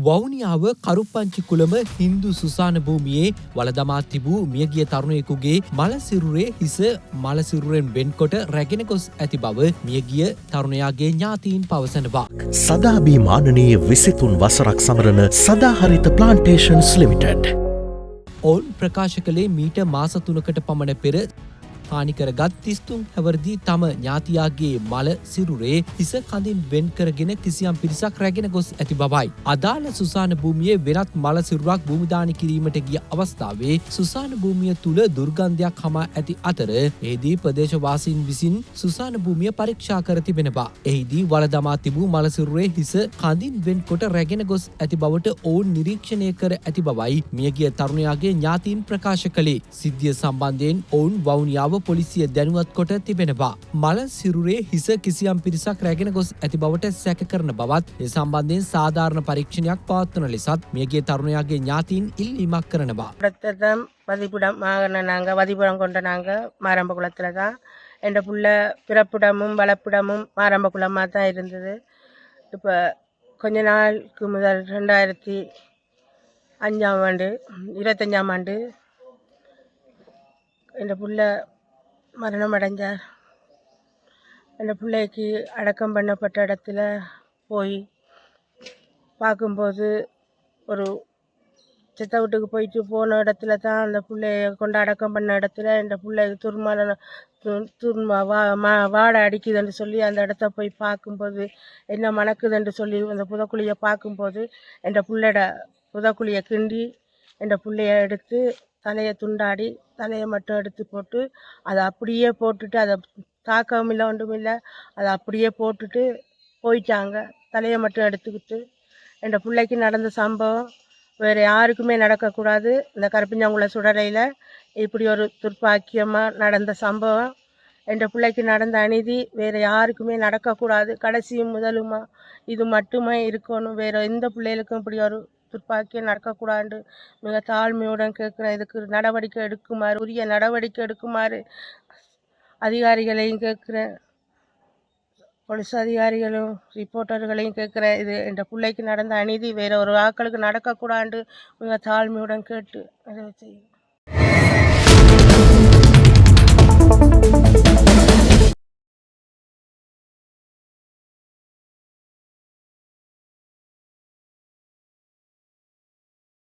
වවුනියාව කරුප්පංචි කුළම හින්දු සුසාන භූමියේ වලදමා තිබූ මියගිය තරුණයෙකුගේ මලසිරුරේ හිස මලසිරුරෙන් වෙන්කොට රැගෙන ගොස් ඇති බව මියගිය තරුණයාගේ ඥාතීන් පවසනවා. සදාබී මානනීය 23 වසරක් සමරන සදාහරිත ප්ලාන්ටේෂන්ස් ලිමිටඩ්. ඔවුන් ප්‍රකාශ කළේ මීට මාස 3කට පමණ පෙර හානිකරගත් 33 හැවරදී තම ඥාතියාගේ මල සිරුරේ හිස කඳින් වෙන් කරගෙන කිසියම් පිරිසක් රැගෙන ගොස් ඇති බවයි. අදාළ සුසාන භූමියේ වෙනත් මල සිරුරක් භූමිදාන කිරීමට ගිය අවස්ථාවේ සුසාන භූමිය තුල දුර්ගන්ධයක් හමා ඇති අතර එහිදී ප්‍රදේශවාසීන් විසින් සුසාන භූමිය පරීක්ෂා කර තිබෙනවා. එහිදී වලදමා තිබූ මල සිරුරේ හිස කඳින් වෙන්කොට රැගෙන ගොස් ඇති බවට ඔවුන් නිරීක්ෂණය කර ඇති බවයි මියගිය තරුණයාගේ ඥාතීන් ප්‍රකාශ කළේ. සිද්ධිය සම්බන්ධයෙන් ඔවුන් වවුනියාව පොලිසිය දැනුවත් කොට තිබෙනවා. මල සිරුරේ හිස කිසියම් පිරිසක් රැගෙන ගොස් ඇති බවට සැක කරන බවත් ඒ සම්බන්ධයෙන් සාධාරණ පරීක්ෂණයක් පවත්වන ලෙසත් මියගිය තරුණයාගේ ஞாතීන් ඉල්ලීමක් කරනවා. பிரத்தம் வதிப்புடம் நாங்கள் வதிப்புடம் கொண்ட நாங்கள் மாரம்பகுளத்தில் தான் என் புள்ள பிறப்பிடமும் வளப்பிடமும் மாரம்பகுளமாக தான் இருந்தது. இப்போ கொஞ்ச நாளுக்கு முதல் 2005ஆம் ஆண்டு 25ஆம் ஆண்டு என் புள்ள மரணம் அடைஞ்சார். அந்த பிள்ளைக்கு அடக்கம் பண்ணப்பட்ட இடத்துல போய் பார்க்கும்போது ஒரு செத்த வீட்டுக்கு போயிட்டு போன இடத்துல தான் அந்த பிள்ளைய கொண்டு அடக்கம் பண்ண இடத்துல இந்த பிள்ளை வாடை அடிக்குதுன்னு சொல்லி அந்த இடத்த போய் பார்க்கும்போது என்ன மணக்குதுன்னு சொல்லி அந்த புதக்குழியை பார்க்கும்போது என் பிள்ளையோட புதக்குழியை கிண்டி என் பிள்ளைய எடுத்து தலையை துண்டாடி தலையை மட்டும் எடுத்து போட்டு அதை அப்படியே போட்டுட்டு அதை தாக்கவும் இல்லை ஒன்றும் இல்லை அதை அப்படியே போட்டுட்டு போயிட்டாங்க. தலையை மட்டும் எடுத்துக்கிட்டு என் பிள்ளைக்கு நடந்த சம்பவம் வேறு யாருக்குமே நடக்கக்கூடாது. இந்த கருப்பஞ்சாங்குள சுடலையில் இப்படி ஒரு துர்ப்பாக்கியமாக நடந்த சம்பவம் என் பிள்ளைக்கு நடந்த அநீதி வேறு யாருக்குமே நடக்கக்கூடாது. கடைசியும் முதலுமா இது மட்டுமே இருக்கணும். வேறு எந்த பிள்ளைகளுக்கும் இப்படி ஒரு துர்ப்பாக்கியம் நடக்கக்கூடாது. மிக தாழ்மையுடன் கேட்குறேன். இதுக்கு நடவடிக்கை எடுக்குமாறு உரிய நடவடிக்கை எடுக்குமாறு அதிகாரிகளையும் கேட்குறேன். போலீஸ் அதிகாரிகளும் ரிப்போர்ட்டர்களையும் கேட்குறேன். இது என் பிள்ளைக்கு நடந்த அநீதி வேறு ஒரு ஆட்களுக்கு நடக்கக்கூடாது மிக தாழ்மையுடன் கேட்டு நிறைவு செய்யும்.